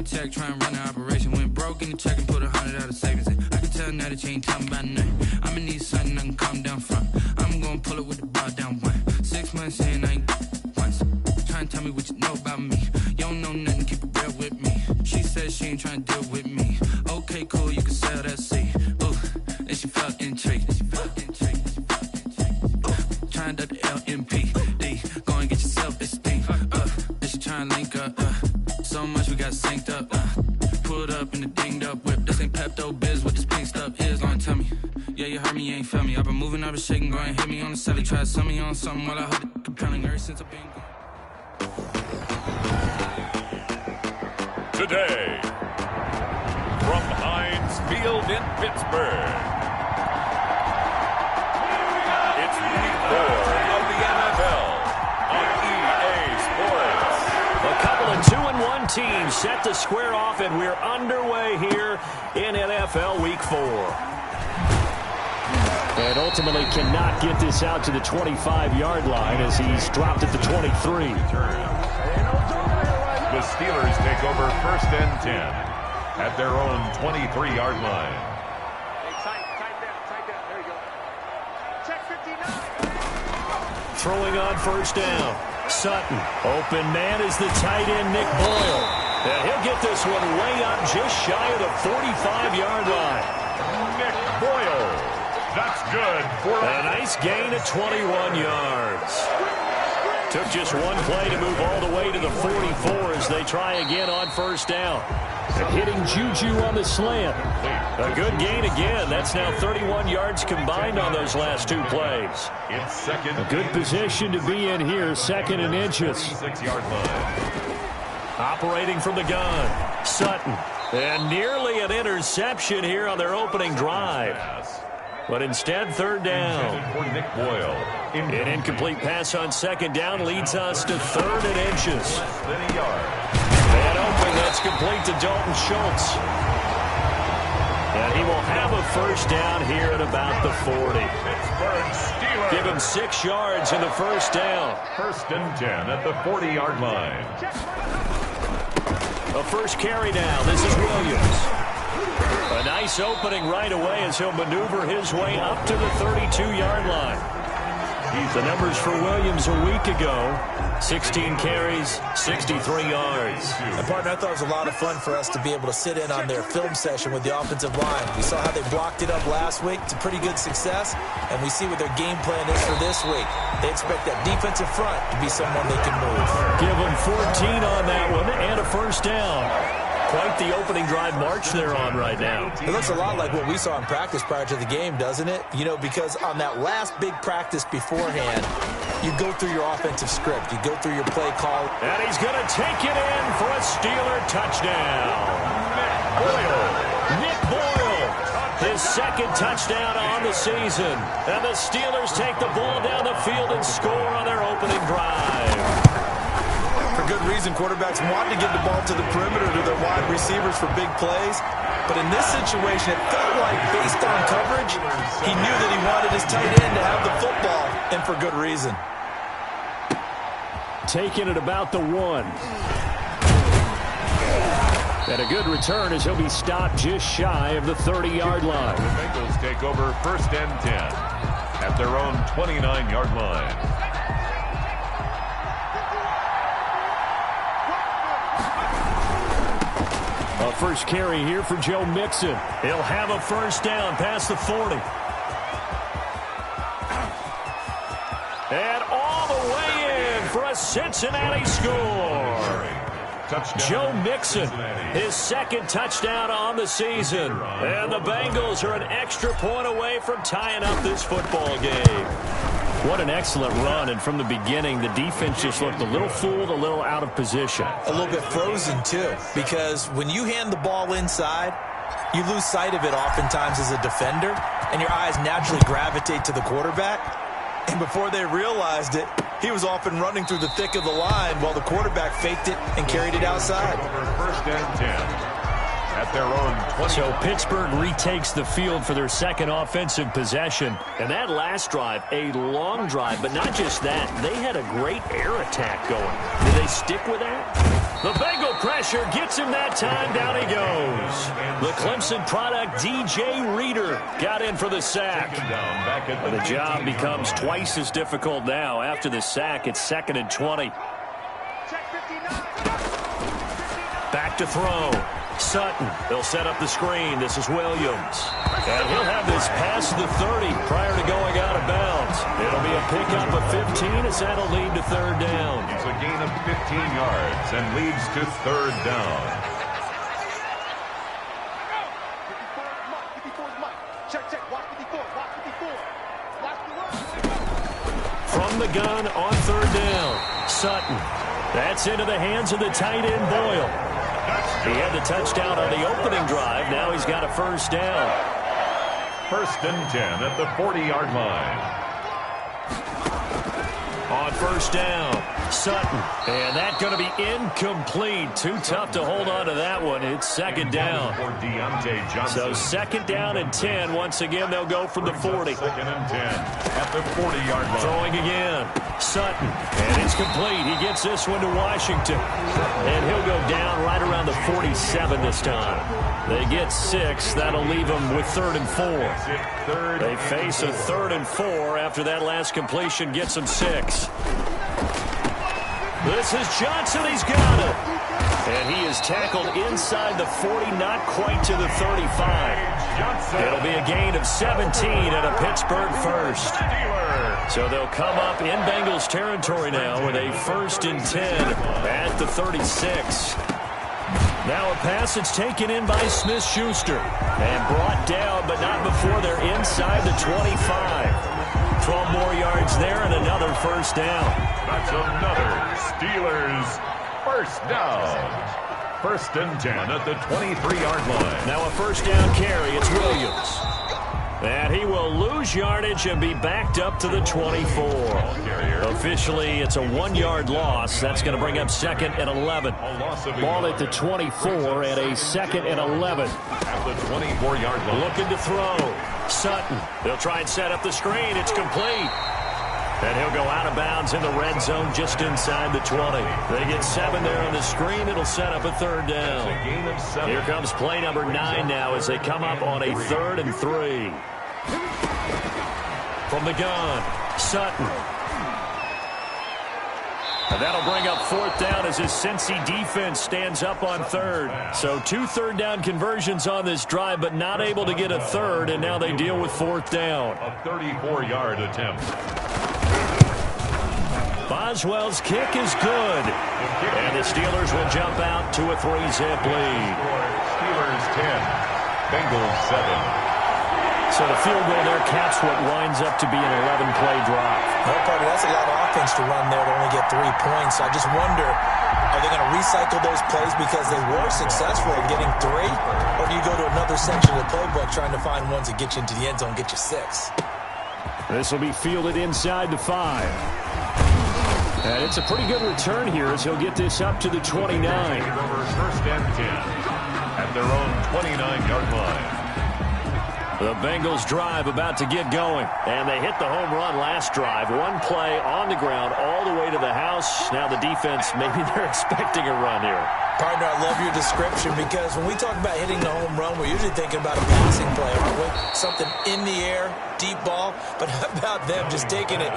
architect trying to run an operation. Went broke in the check and put 100 out of savings in. I can tell now that you ain't talking about nothing. I'ma need something I can calm down from. I'm gonna pull it with the bar down one. 6 months in, I ain't once. Trying to tell me what you know about me. You don't know nothing, keep it real with me. She said she ain't trying to deal with me. Okay, cool, you can sell that seat. Ooh, and she felt intrigued. Trying to the LMPD. Go and get your self-esteem. And she trying to link up. So much we got synced up. Pulled up in the dinged up whip. This ain't Pepto-Biz, what this pink stuff is. Long tell me. Yeah, you heard me, you ain't felt me. I've been moving, I've been shaking, go and hit me on the celly. Try to sum me on something while I heard it compelling ever since I've been gone. Today, from Heinz Field in Pittsburgh, it's Week 4 of the NFL on EA Sports. A couple of 2-1 teams set to square off, and we're underway here in NFL Week 4. And ultimately cannot get this out to the 25-yard line as he's dropped at the 23. The Steelers take over 1st and 10 at their own 23-yard line. There you go. Check 59. Throwing on 1st down. Sutton. Open man is the tight end, Nick Boyle. And he'll get this one way up just shy of the 45-yard line. Nick Boyle. That's good for a nice gain of 21 yards. Took just one play to move all the way to the 44 as they try again on 1st down. Hitting Juju on the slant. A good gain again. That's now 31 yards combined on those last 2 plays. A good position to be in here, 2nd and inches. 6-yard line. Operating from the gun, Sutton. And nearly an interception here on their opening drive. But instead, 3rd down. For Nick Boyle. An incomplete pass on 2nd down leads us to 3rd and inches. And open, that's complete to Dalton Schultz. And he will have a 1st down here at about the 40. Give him 6 yards in the 1st down. 1st and 10 at the 40-yard line. A 1st carry down. This is Williams. A nice opening right away as he'll maneuver his way up to the 32-yard line. The numbers for Williams a week ago, 16 carries, 63 yards. And partner, I thought it was a lot of fun for us to be able to sit in on their film session with the offensive line. We saw how they blocked it up last week to pretty good success, and we see what their game plan is for this week. They expect that defensive front to be someone they can move. Give them 14 on that one and a 1st down. Quite the opening drive march they're on right now. It looks a lot like what we saw in practice prior to the game, doesn't it? You know, because on that last big practice beforehand, you go through your offensive script. You go through your play call. And he's going to take it in for a Steeler touchdown. Nick Boyle, his 2nd touchdown on the season. And the Steelers take the ball down the field and score on their opening drive. For good reason, quarterbacks want to get the ball to the perimeter to their wide receivers for big plays. But in this situation, it felt like, based on coverage, he knew that he wanted his tight end to have the football, and for good reason. Taking it about the 1. And a good return as he'll be stopped just shy of the 30-yard line. The Bengals take over 1st and 10 at their own 29-yard line. A 1st carry here for Joe Mixon. He'll have a 1st down past the 40. And all the way in for a Cincinnati score. Joe Mixon, his 2nd touchdown on the season. And the Bengals are an extra point away from tying up this football game. What an excellent run, and from the beginning, the defense just looked a little fooled, a little out of position. A little bit frozen, too, because when you hand the ball inside, you lose sight of it oftentimes as a defender, and your eyes naturally gravitate to the quarterback. And before they realized it, he was off and running through the thick of the line while the quarterback faked it and carried it outside. 1st and 10. At their own 20. So Pittsburgh retakes the field for their 2nd offensive possession. And that last drive, a long drive, but not just that. They had a great air attack going. Did they stick with that? The Bengal pressure gets him that time. Down he goes. The Clemson product, DJ Reader, got in for the sack. And the job becomes twice as difficult now. After the sack, it's 2nd and 20. Back to throw. Sutton. They'll set up the screen. This is Williams. And he'll have this past the 30 prior to going out of bounds. It'll be a pickup of 15 as that'll lead to 3rd down. It's a gain of 15 yards and leads to 3rd down. From the gun on 3rd down. Sutton. That's into the hands of the tight end, Boyle. He had the touchdown on the opening drive. Now he's got a 1st down. 1st and 10 at the 40-yard line. On 1st down, Sutton. And that's going to be incomplete. Too tough to hold on to that one. It's 2nd down. So 2nd down and 10. Once again, they'll go from the 40. 2nd and 10 at the 40-yard line. Throwing again. Sutton. And it's complete. He gets this one to Washington. And he'll go down right around the 47 this time. They get 6. That'll leave them with 3rd and 4. They face a 3rd and 4 after that last completion gets them 6. This is Johnson. He's got it. And he is tackled inside the 40, not quite to the 35. It'll be a gain of 17 and a Pittsburgh 1st. So they'll come up in Bengals territory now with a 1st and 10 at the 36. Now a pass that's taken in by Smith-Schuster and brought down, but not before they're inside the 25. 12 more yards there and another 1st down. That's another Steelers 1st down. 1st and 10 at the 23-yard line. Now a 1st down carry. It's Williams. And he will lose yardage and be backed up to the 24. Officially, it's a 1-yard loss. That's going to bring up 2nd and 11. Ball at the 24 and a 2nd and 11. At the 24-yard line. Looking to throw. Sutton. They'll try and set up the screen. It's complete. And he'll go out of bounds in the red zone just inside the 20. They get 7 there on the screen. It'll set up a 3rd down. Here comes play number 9 now as they come up on a 3rd and 3. From the gun, Sutton. And that'll bring up 4th down as his Cincy defense stands up on 3rd. So 2 3rd down conversions on this drive, but not able to get a 3rd, and now they deal with 4th down. A 34-yard attempt. Boswell's kick is good. And the Steelers will jump out to a 3-zip lead. Steelers 10, Bengals 7. So the field goal there caps what winds up to be an 11-play drive. No, Party, that's a lot of offense to run there to only get 3 points. I just wonder, are they going to recycle those plays because they were successful in getting 3? Or do you go to another section of the playbook trying to find ones that get you into the end zone, get you 6? This will be fielded inside the 5. And it's a pretty good return here as he'll get this up to the 29. 1st and 10 at their own 29-yard line. The Bengals drive about to get going. And they hit the home run last drive. 1 play on the ground all the way to the house. Now the defense, maybe they're expecting a run here. Partner, I love your description because when we talk about hitting the home run, we're usually thinking about a passing play, aren't we? Something in the air, deep ball. But how about them just taking it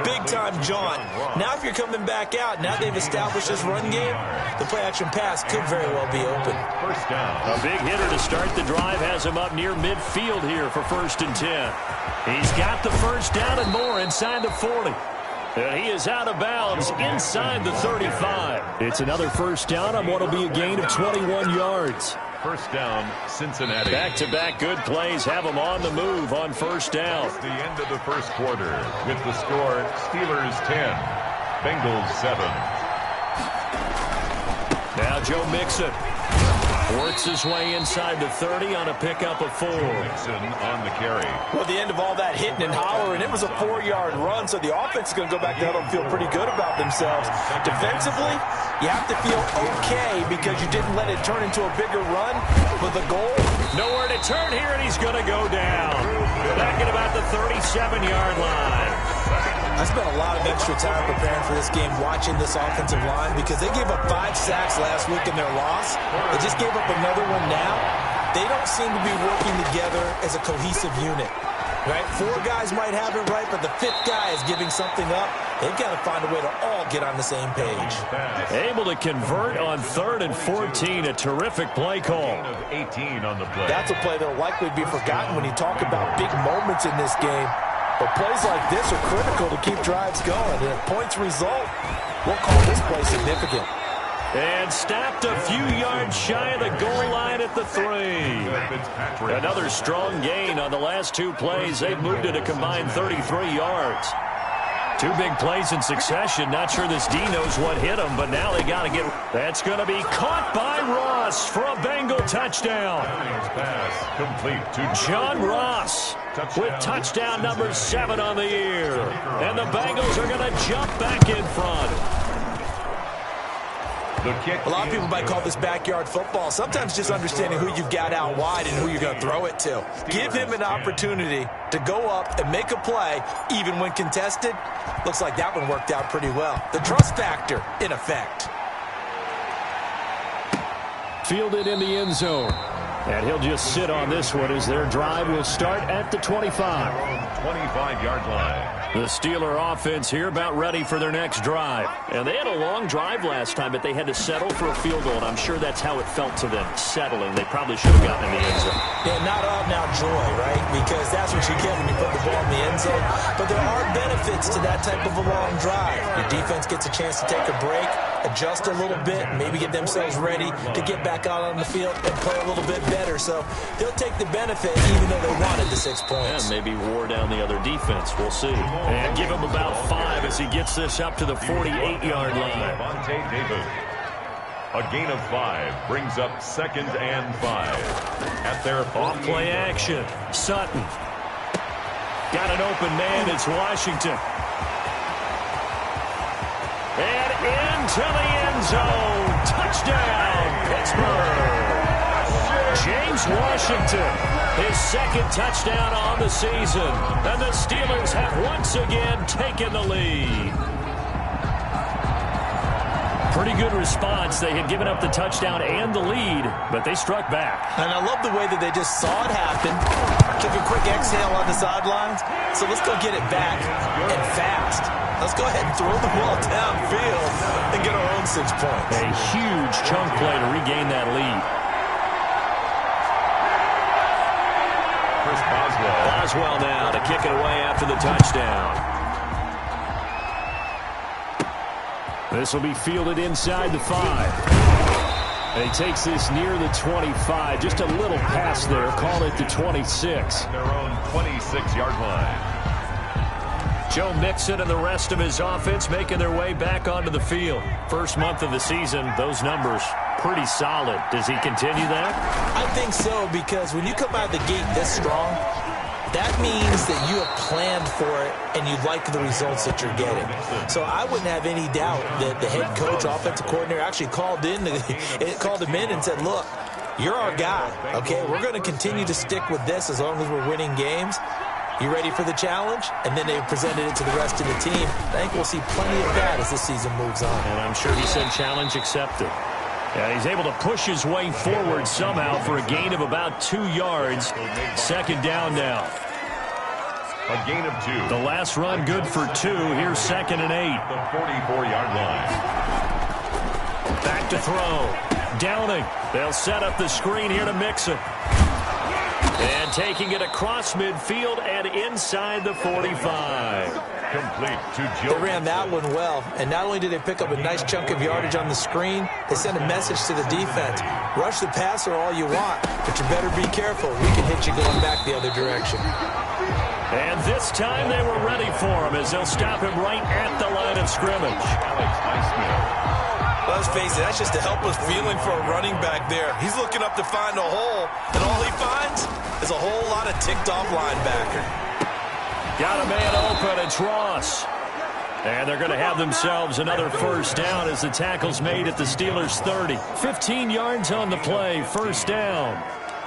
big-time jaunt? Now if you're coming back out, now they've established this run game, the play-action pass could very well be open. 1st down. A big hitter to start the drive has him up near midfield here for 1st and 10. He's got the 1st down and more inside the 40. And he is out of bounds inside the 35. It's another 1st down on what will be a gain of 21 yards. 1st down, Cincinnati. Back-to-back good plays have them on the move on 1st down. It's the end of the 1st quarter with the score Steelers 10, Bengals 7. Now Joe Mixon works his way inside the 30 on a pickup of 4. Mixon on the carry. Well, the end of all that hitting and hollering, it was a 4-yard run, so the offense is going to go back to huddle and feel pretty good about themselves. Defensively, you have to feel okay because you didn't let it turn into a bigger run with a goal. Nowhere to turn here, and he's going to go down. Back at about the 37-yard line. I spent a lot of extra time preparing for this game watching this offensive line because they gave up 5 sacks last week in their loss. They just gave up another one now. They don't seem to be working together as a cohesive unit. Right? 4 guys might have it right, but the 5th guy is giving something up. They've got to find a way to all get on the same page. Able to convert on 3rd and 14. A terrific play call. 18 on the play. That's a play that will likely be forgotten when you talk about big moments in this game. But plays like this are critical to keep drives going. And if points result, we'll call this play significant. And stopped a few yards shy of the goal line at the 3. Another strong gain on the last 2 plays. They've moved it a combined 33 yards. 2 big plays in succession. Not sure this D knows what hit him, but now they got to get... That's going to be caught by Ross for a Bengal touchdown. Pass complete to John Ross with touchdown number 7 on the year. And the Bengals are going to jump back in front. A lot of people might call this backyard football. Sometimes just understanding who you've got out wide and who you're going to throw it to. Give him an opportunity to go up and make a play, even when contested. Looks like that one worked out pretty well. The trust factor in effect. Fielded in the end zone. And he'll just sit on this one as their drive will start at the 25. 25-yard line. The Steeler offense here about ready for their next drive. And they had a long drive last time, but they had to settle for a field goal, and I'm sure that's how it felt to them, settling. They probably should have gotten in the end zone. Yeah, not all now joy, right? Because that's what you get when you put the ball in the end zone. But there are benefits to that type of a long drive. Your defense gets a chance to take a break, adjust a little bit, maybe get themselves ready to get back out on the field and play a little bit better. So they'll take the benefit even though they wanted the 6 points. And maybe wore down the other defense. We'll see. And give him about 5 as he gets this up to the 48-yard line. A gain of 5 brings up 2nd and 5. At their off-play action. Sutton. Got an open man. It's Washington. And into the end zone. Touchdown, Pittsburgh. James Washington, his 2nd touchdown on the season. And the Steelers have once again taken the lead. Pretty good response. They had given up the touchdown and the lead, but they struck back. And I love the way that they just saw it happen. Took a quick exhale on the sidelines. So let's go get it back and fast. Let's go ahead and throw the ball downfield and get our own 6 points. A huge chunk play to regain that lead. Boswell now to kick it away after the touchdown. This will be fielded inside the 5. And he takes this near the 25. Just a little pass there. Call it the 26. Their own 26-yard line. Joe Mixon and the rest of his offense making their way back onto the field. First month of the season, those numbers pretty solid. Does he continue that? I think so, because when you come out of the gate this strong, that means that you have planned for it and you like the results that you're getting. So I wouldn't have any doubt that the head coach, offensive coordinator, actually called him in and said, look, you're our guy, okay? We're going to continue to stick with this as long as we're winning games. You ready for the challenge? And then they presented it to the rest of the team. I think we'll see plenty of that as the season moves on. And I'm sure he said challenge accepted. Yeah, he's able to push his way forward somehow for a gain of about 2 yards. 2nd down now. A gain of 2. The last run good for 2. Here's 2nd and 8. The 44-yard line. Back to throw. Downing. They'll set up the screen here to Mixon. And taking it across midfield and inside the 45. Complete to Joe. They ran that one well, and not only did they pick up a nice chunk of yardage on the screen, they sent a message to the defense. Rush the passer all you want, but you better be careful. We can hit you going back the other direction. And this time they were ready for him as they'll stop him right at the line of scrimmage. Well, let's face it, that's just a helpless feeling for a running back there. He's looking up to find a hole, and all he finds is a whole lot of ticked-off linebacker. Got a man open, it's Ross. And they're going to have themselves another first down as the tackle's made at the Steelers' 30. 15 yards on the play, first down.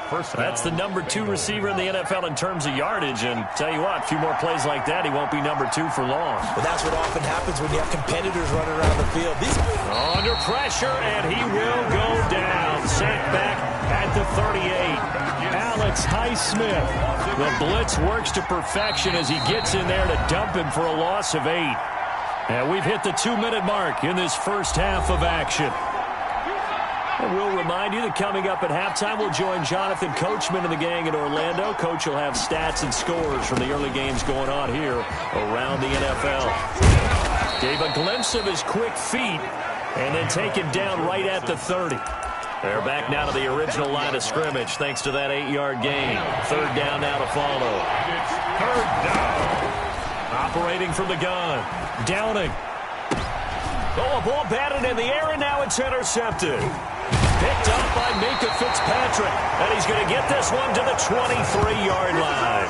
First That's the down. number 2 receiver in the NFL in terms of yardage. And tell you what, a few more plays like that, he won't be number 2 for long. But that's what often happens when you have competitors running around the field. Under pressure, and he will go down. Sacked back at the 38. Alex Highsmith. The blitz works to perfection as he gets in there to dump him for a loss of 8. And we've hit the 2-minute mark in this first half of action. And we'll remind you that coming up at halftime, we'll join Jonathan Coachman and the gang in Orlando. Coach will have stats and scores from the early games going on here around the NFL. Gave a glimpse of his quick feet and then taken down right at the 30. They're back now to the original line of scrimmage thanks to that 8-yard gain. Third down now to follow. It's third down. Operating from the gun. Downing. Oh, a ball batted in the air, and now it's intercepted. Picked up by Minka Fitzpatrick. And he's going to get this one to the 23-yard line.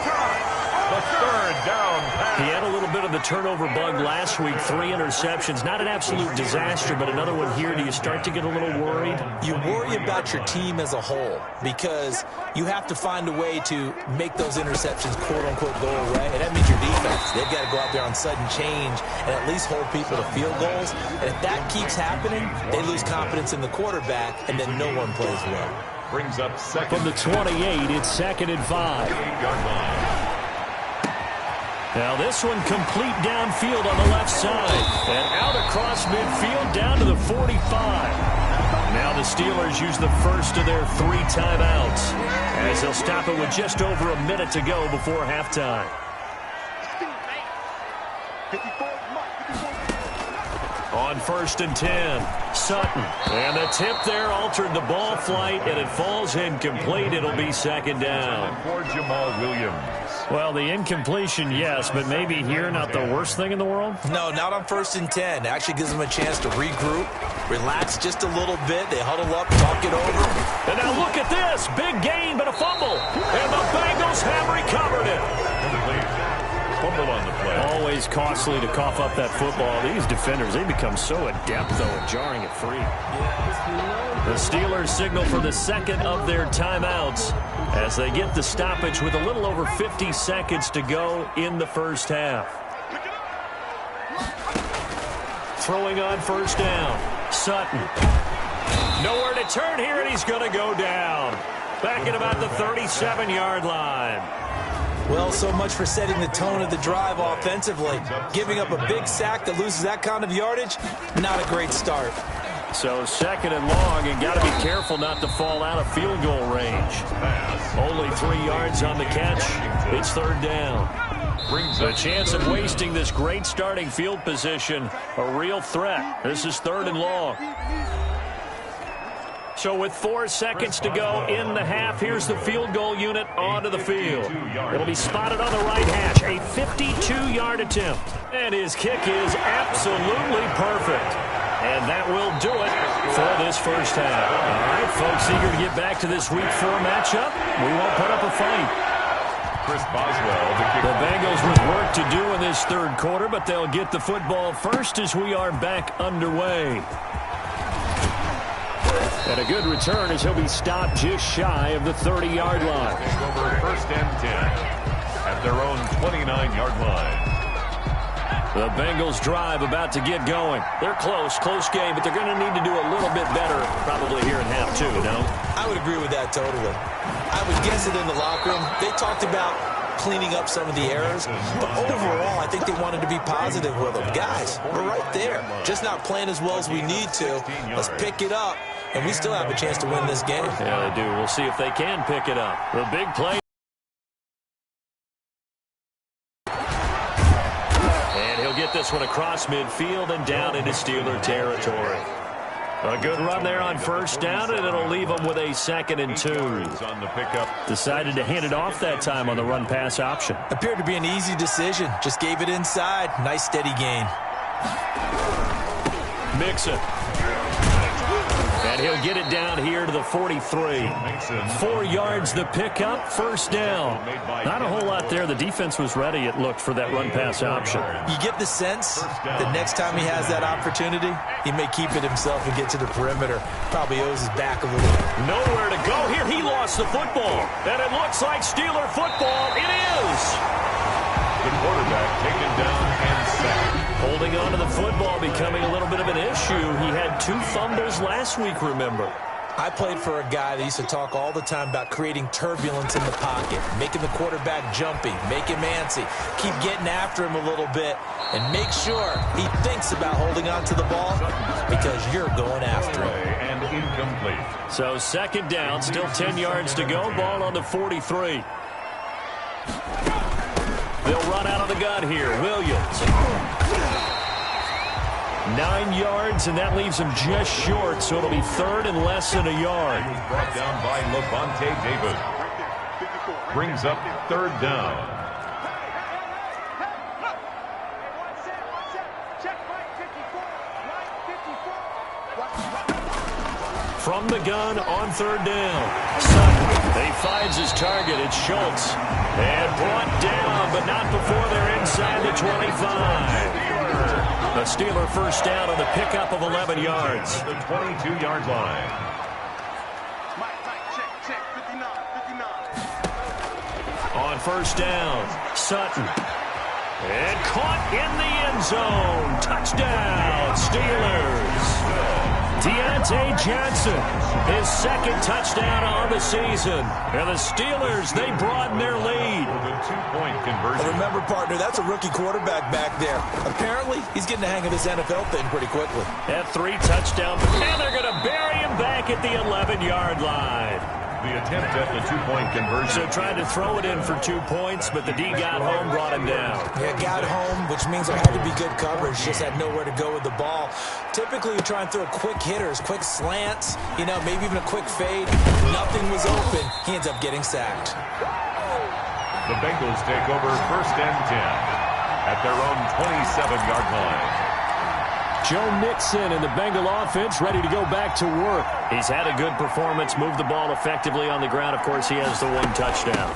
The third down pass. He had a little bit of the turnover bug last week. 3 interceptions. Not an absolute disaster, but another one here. Do you start to get a little worried? You worry about your team as a whole because you have to find a way to make those interceptions, quote-unquote, go away. And that means your defense. They've got to go out there on sudden change and at least hold people to field goals. And if that keeps happening, they lose confidence in the quarterback, and then no one plays well. Brings up second. From the 28, it's 2nd and 5. 8-yard line. Now this one complete downfield on the left side. And out across midfield down to the 45. Now the Steelers use the first of their 3 timeouts as they'll stop it with just over a minute to go before halftime. On 1st and 10, Sutton. And the tip there altered the ball flight, and it falls incomplete. It'll be 2nd down. For Jamal Williams. Well, the incompletion, yes, but maybe here not the worst thing in the world? No, not on 1st and 10. It actually gives them a chance to regroup, relax just a little bit. They huddle up, talk it over. And now look at this. Big gain, but a fumble. And the Bengals have recovered it. Complete. Fumble on the play. Always costly to cough up that football. These defenders, they become so adept, though, at jarring it free. The Steelers signal for the 2nd of their timeouts as they get the stoppage with a little over 50 seconds to go in the first half. Throwing on 1st down. Sutton. Nowhere to turn here, and he's going to go down. Back at about the 37-yard line. Well, so much for setting the tone of the drive offensively. Giving up a big sack that loses that kind of yardage, not a great start. So 2nd and long, and got to be careful not to fall out of field goal range. Only 3 yards on the catch. It's 3rd down. The chance of wasting this great starting field position, a real threat. This is 3rd and long. So with 4 seconds to go in the half, here's the field goal unit onto the field. It'll be spotted on the right hash, a 52-yard attempt. And his kick is absolutely perfect. And that will do it for this first half. All right, folks, eager to get back to this Week 4 matchup. We won't put up a fight. Chris Boswell. The Bengals with work to do in this 3rd quarter, but they'll get the football first as we are back underway. And a good return as he'll be stopped just shy of the 30-yard line. Over 1st and 10 at their own 29-yard line. The Bengals drive about to get going. They're close game, but they're going to need to do a little bit better probably here in half 2, no? I would agree with that totally. I would guess it in the locker room. They talked about cleaning up some of the errors, but overall, I think they wanted to be positive with them. Guys, we're right there. Just not playing as well as we need to. Let's pick it up, and we still have a chance to win this game. Yeah, they do. We'll see if they can pick it up. The big play. And he'll get this one across midfield and down into Steeler territory. A good run there on 1st down, and it'll leave them with a 2nd and 2. On the pickup. Decided to hand it off that time on the run-pass option. Appeared to be an easy decision. Just gave it inside. Nice steady gain. Mixon. And he'll get it down here to the 43. 4 yards the pickup, first down. Not a whole lot there. The defense was ready, it looked, for that run-pass option. You get the sense that next time he has that opportunity, he may keep it himself and get to the perimeter. Probably owes his back a little. Nowhere to go here. He lost the football. And it looks like Steeler football. It is. The quarterback taken down and sacked. Holding on to the football becoming a little bit of an issue. He had 2 fumbles last week, remember. I played for a guy that used to talk all the time about creating turbulence in the pocket, making the quarterback jumpy, make him antsy, keep getting after him a little bit, and make sure he thinks about holding on to the ball because you're going after him. And incomplete. So second down, still 10 yards to go, ball on the 43. They'll run out of the gun here. Williams. 9 yards, and that leaves him just short, so it'll be third and less than a yard. He was brought down by Levante David. Brings up third down. From the gun on third down. Sutton. He finds his target. It's Schultz. And brought down, but not before they're inside the 25. The Steeler first down on the pickup of 11 yards. The 22-yard line. On first down, Sutton. And caught in the end zone. Touchdown, Steelers. Deontay Johnson, his second touchdown on the season. And the Steelers, they broaden their lead. The 2-point conversion. Remember, partner, that's a rookie quarterback back there. Apparently, he's getting the hang of this NFL thing pretty quickly. At 3 touchdowns, and they're going to bury him back at the 11-yard line. The attempt at the 2-point conversion. So tried to throw it in for 2 points, but the D got home, brought him down. Yeah, got home, which means there had to be good coverage. Just had nowhere to go with the ball. Typically, you try and throw quick hitters, quick slants, you know, maybe even a quick fade. Nothing was open. He ends up getting sacked. The Bengals take over first and 10 at their own 27-yard line. Joe Mixon and the Bengal offense ready to go back to work. He's had a good performance, moved the ball effectively on the ground. Of course, he has the 1 touchdown.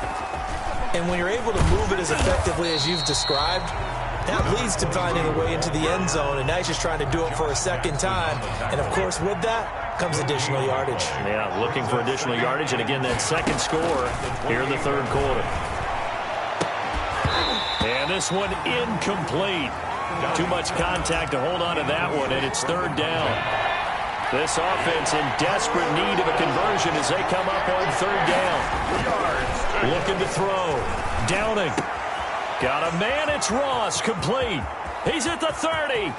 And when you're able to move it as effectively as you've described, that leads to finding a way into the end zone, and now he's just trying to do it for a second time. And, of course, with that comes additional yardage. Yeah, looking for additional yardage, and again, that second score here in the third quarter. And this one incomplete. Too much contact to hold on to that one, and it's third down. This offense in desperate need of a conversion as they come up on third down. Looking to throw. Downing. Got a man, it's Ross, complete. He's at the 30.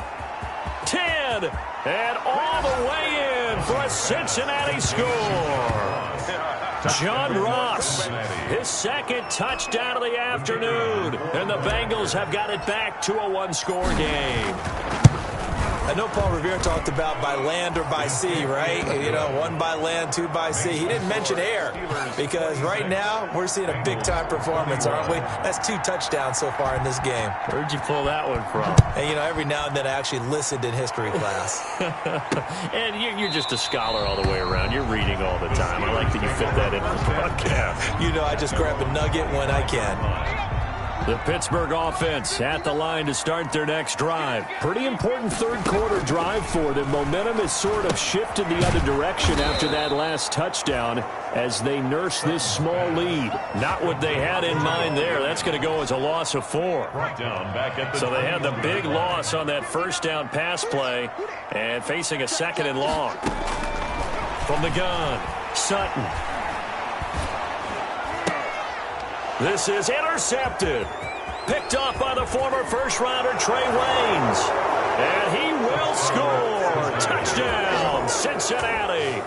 10. And all the way in for a Cincinnati score. John Ross, his second touchdown of the afternoon. And the Bengals have got it back to a 1-score game. I know Paul Revere talked about by land or by sea, right? You know, 1 by land, 2 by sea. He didn't mention air because right now we're seeing a big-time performance, aren't we? That's 2 touchdowns so far in this game. Where'd you pull that one from? And, you know, every now and then I actually listened in history class. And you're just a scholar all the way around. You're reading all the time. I like that you fit that in the broadcast. You know, I just grab a nugget when I can. The Pittsburgh offense at the line to start their next drive. Pretty important third quarter drive for them. Momentum has sort of shifted the other direction after that last touchdown as they nurse this small lead. Not what they had in mind there. That's going to go as a loss of 4. So they had the big loss on that first down pass play and facing a second and long. From the gun, Sutton. This is intercepted. Picked off by the former first-rounder Trey Waynes. And he will score. Touchdown, Cincinnati.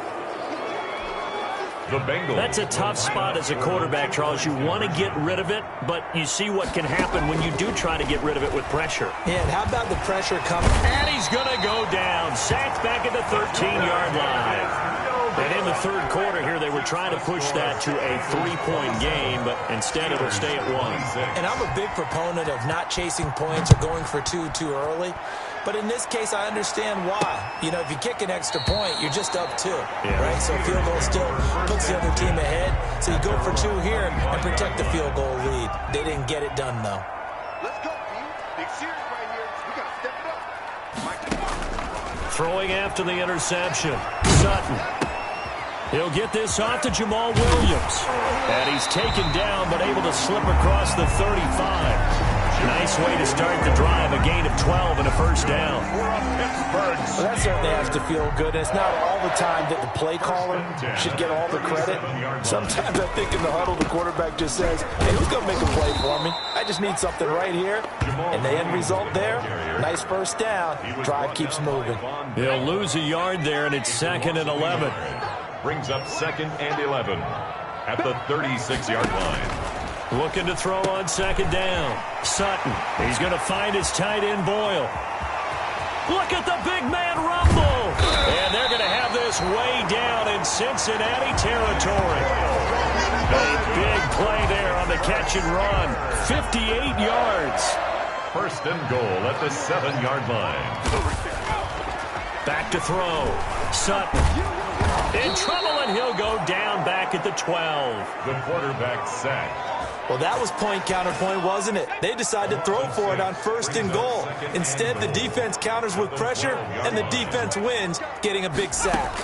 The Bengals. That's a tough spot as a quarterback, Charles. You want to get rid of it, but you see what can happen when you do try to get rid of it with pressure. Yeah, and how about the pressure coming? And he's going to go down. Sacked back at the 13-yard line. And in the third quarter here, they were trying to push that to a 3-point game, but instead it'll stay at 1. And I'm a big proponent of not chasing points or going for two too early. But in this case, I understand why. You know, if you kick an extra point, you're just up 2, right? So a field goal still puts the other team ahead. So you go for 2 here and protect the field goal lead. They didn't get it done, though. Let's go, team. Big series right here. We got to step it up. Throwing after the interception. Sutton. He'll get this off to Jamal Williams. And he's taken down, but able to slip across the 35. Nice way to start the drive, a gain of 12 and a first down. Well, that certainly has to feel good. And it's not all the time that the play caller should get all the credit. Sometimes I think in the huddle, the quarterback just says, hey, who's going to make a play for me? I just need something right here. And the end result there, nice first down. Drive keeps moving. He'll lose a yard there, and it's 2nd and 11. Brings up 2nd and 11 at the 36-yard line. Looking to throw on 2nd down. Sutton. He's going to find his tight end, Boyle. Look at the big man rumble. And they're going to have this way down in Cincinnati territory. A big play there on the catch and run. 58 yards. 1st and goal at the 7-yard line. Back to throw. Sutton. In trouble, and he'll go down back at the 12. The quarterback sacked. Well, that was point counterpoint, wasn't it? They decided to throw for it on 1st and goal. Instead, the defense counters with pressure, and the defense wins, getting a big sack.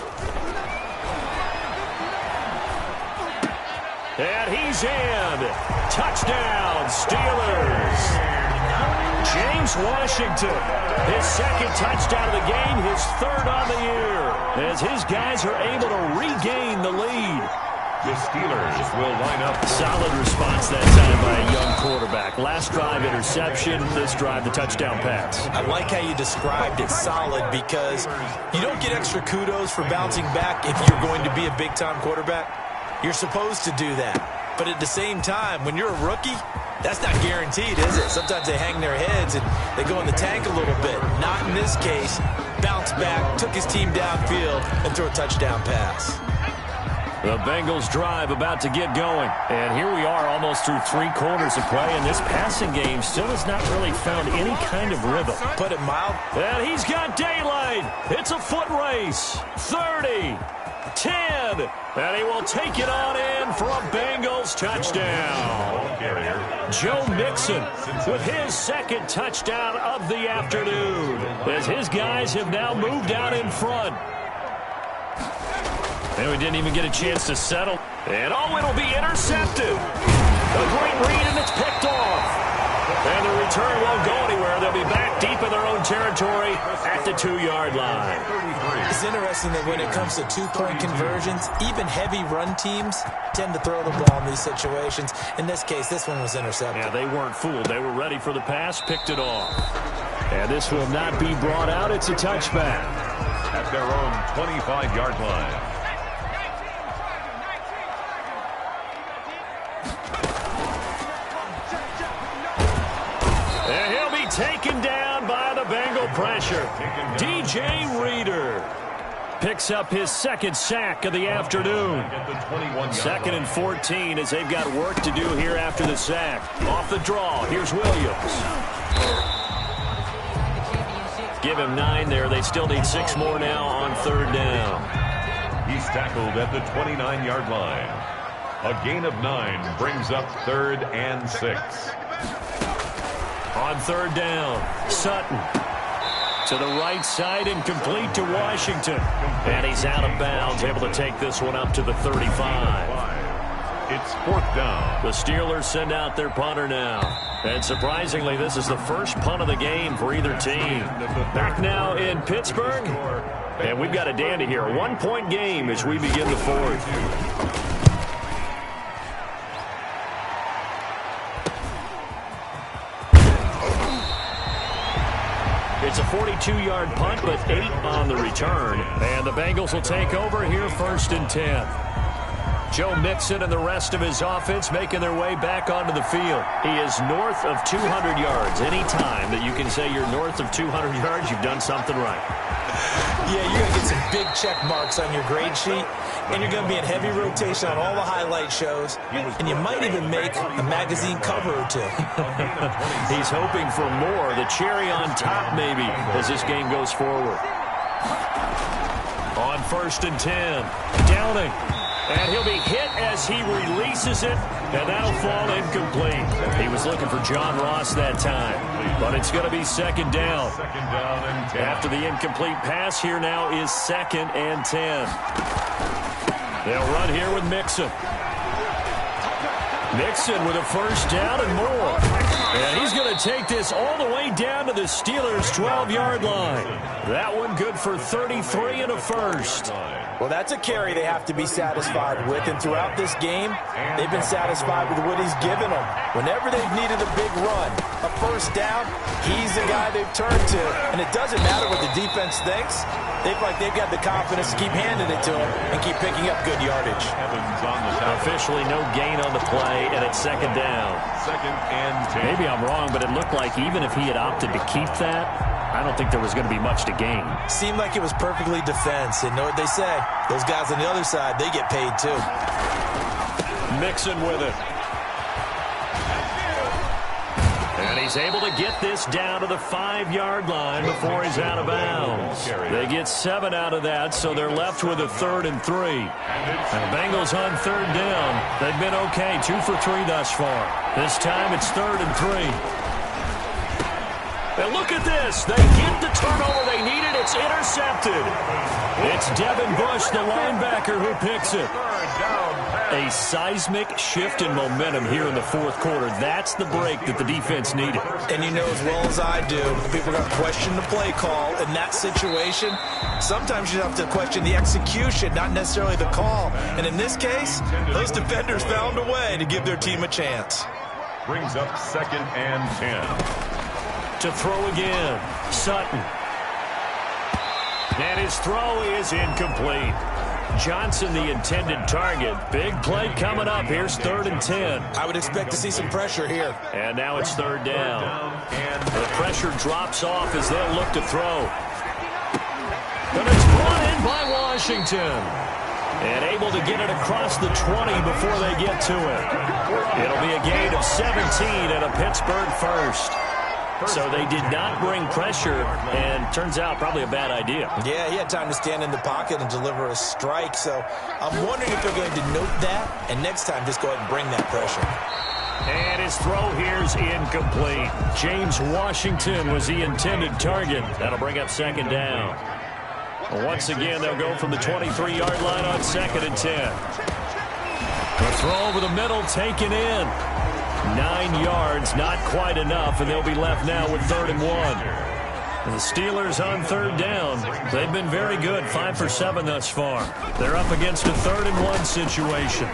And he's in. Touchdown, Steelers. James Washington, his 2nd touchdown of the game, his 3rd on the year, as his guys are able to regain the lead. The Steelers will line up. Solid response that time by a young quarterback. Last drive, interception. This drive, the touchdown pass. I like how you described it, solid, because you don't get extra kudos for bouncing back if you're going to be a big-time quarterback. You're supposed to do that. But at the same time, when you're a rookie, that's not guaranteed, is it? Sometimes they hang their heads and they go in the tank a little bit. Not in this case. Bounced back, took his team downfield, and threw a touchdown pass. The Bengals drive about to get going. And here we are almost through 3 quarters of play, and this passing game still has not really found any kind of rhythm. Put it mild. And he's got daylight. It's a foot race. 30, 10, and he will take it on in for a Bengals touchdown. Joe Mixon with his 2nd touchdown of the afternoon, as his guys have now moved out in front. And we didn't even get a chance to settle. And it'll be intercepted. A great read, and it's picked off. And the return won't go anywhere. They'll be back deep in their own territory at the 2-yard line. It's interesting that when it comes to 2-point conversions, even heavy run teams tend to throw the ball in these situations. In this case, this one was intercepted. Yeah, they weren't fooled. They were ready for the pass, picked it off. And this will not be brought out. It's a touchback. At their own 25-yard line. And he'll be taken down by the Bengal pressure. DJ Reader picks up his 2nd sack of the afternoon. 2nd and 14 as they've got work to do here after the sack. Off the draw, here's Williams. Give him 9 there. They still need 6 more now on 3rd down. He's tackled at the 29-yard line. A gain of 9 brings up 3rd and 6. On 3rd down, Sutton to the right side and complete to Washington. And he's out of bounds, able to take this one up to the 35. It's 4th down. The Steelers send out their punter now. And surprisingly, this is the first punt of the game for either team. Back now in Pittsburgh. And we've got a dandy here. A 1-point game as we begin the 4th. It's a 42-yard punt, but 8 on the return. And the Bengals will take over here 1st and 10. Joe Mixon and the rest of his offense making their way back onto the field. He is north of 200 yards. Any time that you can say you're north of 200 yards, you've done something right. Yeah, you're going to get some big check marks on your grade sheet, and you're going to be in heavy rotation on all the highlight shows, and you might even make a magazine cover or two. He's hoping for more, the cherry on top maybe, as this game goes forward. On 1st and 10, Downing. And he'll be hit as he releases it, and that'll fall incomplete. He was looking for John Ross that time, but it's going to be 2nd down. After the incomplete pass, here now is 2nd and 10. They'll run here with Mixon. Mixon with a 1st down and more. And he's going to take this all the way down to the Steelers' 12-yard line. That one good for 33 and a 1st. Well, that's a carry they have to be satisfied with, and throughout this game, they've been satisfied with what he's given them. Whenever they've needed a big run, a 1st down, he's the guy they've turned to, and it doesn't matter what the defense thinks. They feel like they've got the confidence to keep handing it to him and keep picking up good yardage. Officially no gain on the play, and it's 2nd down. 2nd and 10. Maybe I'm wrong, but it looked like even if he had opted to keep that, I don't think there was going to be much to gain. Seemed like it was perfectly defense, and know what they say. Those guys on the other side, they get paid too. Mixon with it. And he's able to get this down to the 5-yard line before he's out of bounds. They get 7 out of that, so they're left with a 3rd and 3. And the Bengals on 3rd down. They've been okay, 2 for 3 thus far. This time it's 3rd and 3. And look at this. They get the turnover they needed. It's intercepted. It's Devin Bush, the linebacker, who picks it. A seismic shift in momentum here in the 4th quarter. That's the break that the defense needed. And you know as well as I do, people are going to question the play call in that situation. Sometimes you have to question the execution, not necessarily the call. And in this case, those defenders found a way to give their team a chance. Brings up 2nd and 10. To throw again, Sutton. And his throw is incomplete. Johnson, the intended target. Big play coming up. Here's 3rd and 10. I would expect to see some pressure here. And now it's 3rd down. And the pressure drops off as they'll look to throw. But it's brought in by Washington. And able to get it across the 20 before they get to it. It'll be a gain of 17 and a Pittsburgh 1st. So they did not bring pressure, and turns out probably a bad idea. Yeah, he had time to stand in the pocket and deliver a strike, so I'm wondering if they're going to note that, and next time just go ahead and bring that pressure. And his throw here's incomplete. James Washington was the intended target. That'll bring up 2nd down. Once again, they'll go from the 23-yard line on 2nd and 10. The throw over the middle taken in. 9 yards, not quite enough, and they'll be left now with 3rd and 1. And the Steelers on 3rd down. They've been very good, 5 for 7 thus far. They're up against a 3rd and 1 situation.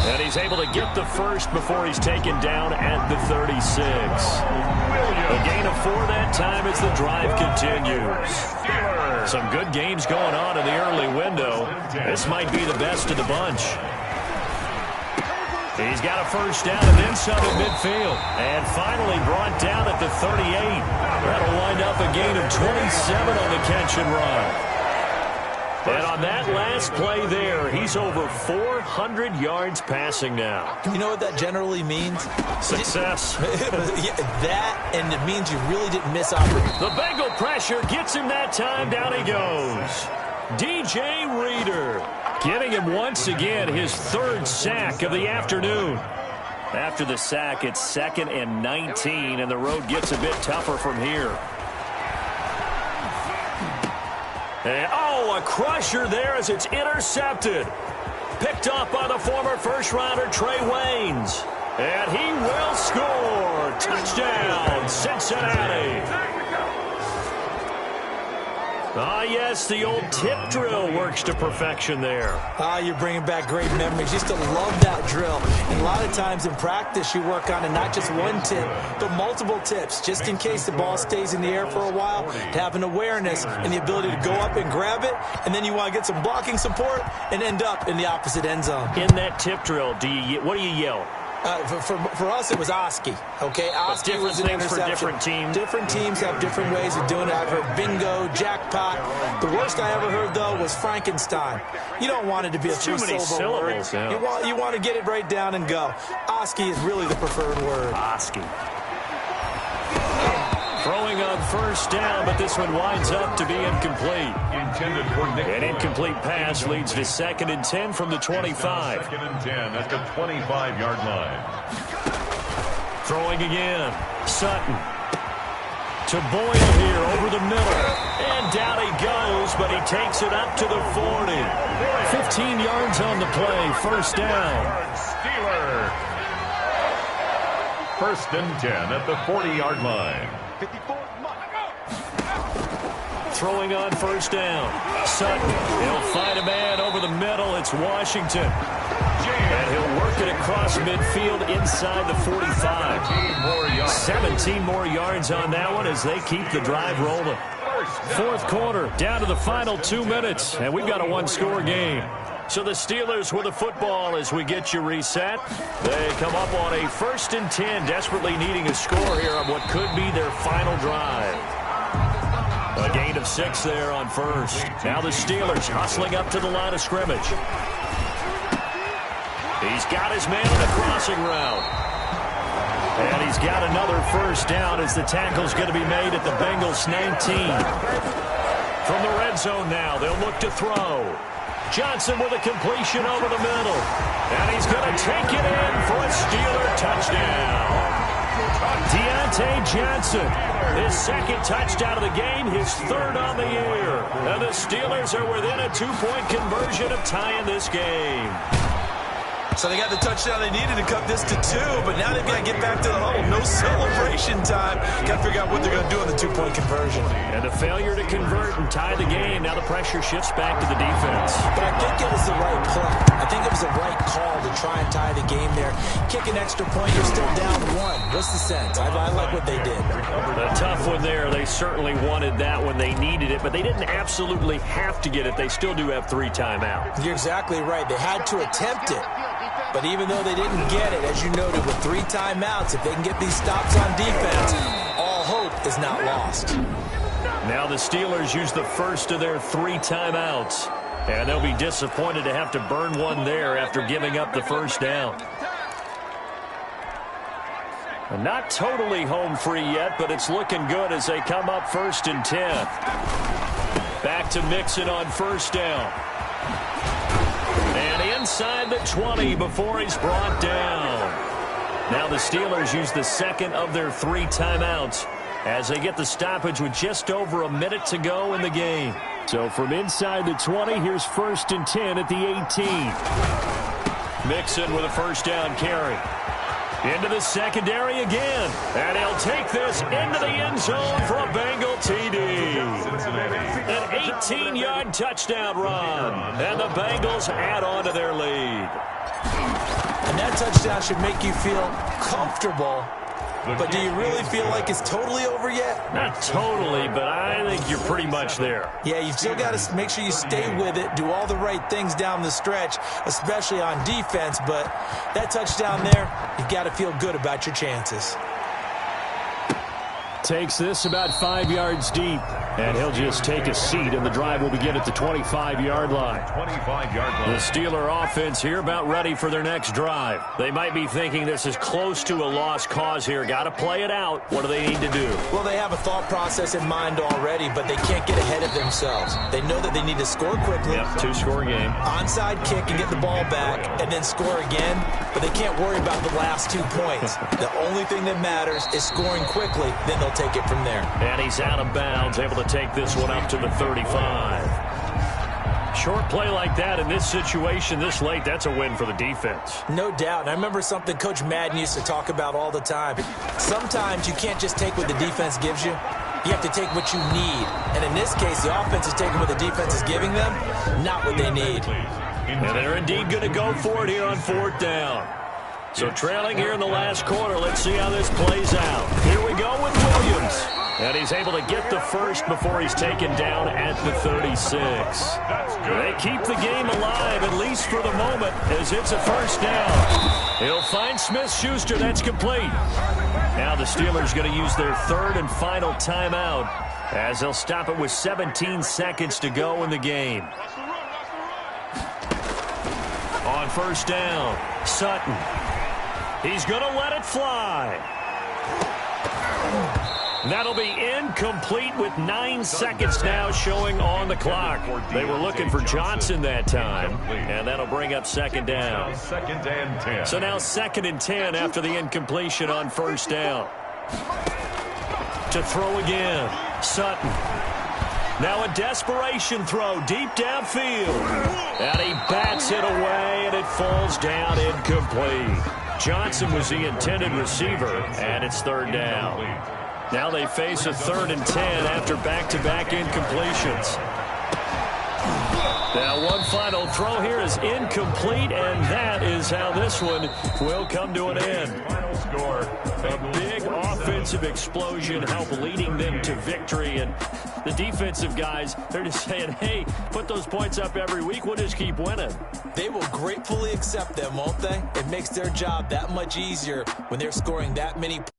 And he's able to get the first before he's taken down at the 36. A gain of 4 that time as the drive continues. Some good games going on in the early window. This might be the best of the bunch. He's got a 1st down and then some at midfield. And finally brought down at the 38. That'll wind up a gain of 27 on the catch and run. And on that last play there, he's over 400 yards passing now. You know what that generally means? Success. Yeah, that, and it means you really didn't miss opportunity. The Bengal pressure gets him that time. Down he goes. DJ Reader giving him once again his 3rd sack of the afternoon. After the sack, it's 2nd and 19, and the road gets a bit tougher from here. And, a crusher there as it's intercepted. Picked up by the former first-rounder Trey Waynes. And he will score. Touchdown, Cincinnati. Ah, yes, the old tip drill works to perfection there. You're bringing back great memories. Used to love that drill. And a lot of times in practice, you work on it, not just one tip, but multiple tips, just in case the ball stays in the air for a while, to have an awareness and the ability to go up and grab it, and then you want to get some blocking support and end up in the opposite end zone. In that tip drill, what do you yell? For us, it was Oski. Okay, Oski was an interception. For different teams. Different teams have different ways of doing it. I've heard bingo, jackpot. The worst I ever heard, though, was Frankenstein. You don't want it to be a three-syllable word. Yeah. You want to get it right down and go. Oski is really the preferred word. Oski. Throwing on first down, but this one winds up to be incomplete. An incomplete pass leads to 2nd and 10 from the 25. 2nd and 10 at the 25-yard line. Throwing again. Sutton. To Boyle here over the middle. And down he goes, but he takes it up to the 40. 15 yards on the play. First down. Steeler. 1st and 10 at the 40-yard line. Throwing on first down. Sutton. He'll find a man over the middle. It's Washington. And he'll work it across midfield inside the 45. 17 more yards on that one as they keep the drive rolling. 4th quarter, down to the final 2 minutes, and we've got a one-score game. So the Steelers with the football as we get you reset. They come up on a 1st and 10, desperately needing a score here on what could be their final drive. A gain of 6 there on first. Now the Steelers hustling up to the line of scrimmage. He's got his man on the crossing route. And he's got another first down as the tackle's going to be made at the Bengals 19. From the red zone now, they'll look to throw. Johnson with a completion over the middle. And he's going to take it in for a Steeler touchdown. Deontay Johnson, his 2nd touchdown of the game, his 3rd on the year. And the Steelers are within a 2-point conversion of tying this game. So they got the touchdown they needed to cut this to 2, but now they've got to get back to the huddle. No celebration time. Got to figure out what they're going to do on the 2-point conversion. And the failure to convert and tie the game. Now the pressure shifts back to the defense. But I think it was the right play. I think it was the right call to try and tie the game there. Kick an extra point, you're still down 1. What's the sense? I like what they did. A tough one there. They certainly wanted that when they needed it, but they didn't absolutely have to get it. They still do have 3 timeouts. You're exactly right. They had to attempt it. But even though they didn't get it, as you noted, with 3 timeouts, if they can get these stops on defense, all hope is not lost. Now the Steelers use the first of their 3 timeouts. And they'll be disappointed to have to burn one there after giving up the first down. And not totally home free yet, but it's looking good as they come up 1st and 10. Back to Mixon on first down. And inside the 20 before he's brought down. Now the Steelers use the 2nd of their 3 timeouts as they get the stoppage with just over a minute to go in the game. So from inside the 20, here's 1st and 10 at the 18. Mixon with a first down carry. Into the secondary again. And he'll take this into the end zone for a Bengal TD. An 18-yard touchdown run. And the Bengals add on to their lead. And that touchdown should make you feel comfortable. But do you really feel like it's totally over yet? Not totally, but I think you're pretty much there. Yeah, you've still got to make sure you stay with it, do all the right things down the stretch, especially on defense. But that touchdown there, you've got to feel good about your chances. Takes this about 5 yards deep. And he'll just take a seat, and the drive will begin at the 25-yard line. 25-yard line. The Steeler offense here about ready for their next drive. They might be thinking this is close to a lost cause here. Got to play it out. What do they need to do? Well, they have a thought process in mind already, but they can't get ahead of themselves. They know that they need to score quickly. Yep, 2-score game. Onside kick and get the ball back, and then score again. But they can't worry about the last 2 points. The only thing that matters is scoring quickly. Then they'll take it from there. And he's out of bounds, able to take this one up to the 35. Short play like that in this situation this late, that's a win for the defense. No doubt. And I remember something Coach Madden used to talk about all the time. Sometimes you can't just take what the defense gives you. You have to take what you need. And in this case, the offense is taking what the defense is giving them, not what they need. And they're indeed going to go for it here on 4th down. So trailing here in the last quarter, let's see how this plays out. Here we go with Williams. And he's able to get the first before he's taken down at the 36. They keep the game alive, at least for the moment, as it's a first down. He'll find Smith-Schuster. That's complete. Now the Steelers going to use their third and final timeout as they'll stop it with 17 seconds to go in the game. On first down, Sutton. He's going to let it fly. That'll be incomplete with 9 seconds now showing on the clock. They were looking for Johnson that time, and that'll bring up second down. So now 2nd and 10 after the incompletion on first down. To throw again, Sutton. Now a desperation throw deep downfield. And he bats it away, and it falls down incomplete. Johnson was the intended receiver, and it's third down. Now they face a 3rd and 10 after back-to-back incompletions. Now one final throw here is incomplete, and that is how this one will come to an end. A big offensive explosion help leading them to victory, and the defensive guys, they're just saying, hey, put those points up every week, we'll just keep winning. They will gratefully accept them, won't they? It makes their job that much easier when they're scoring that many points.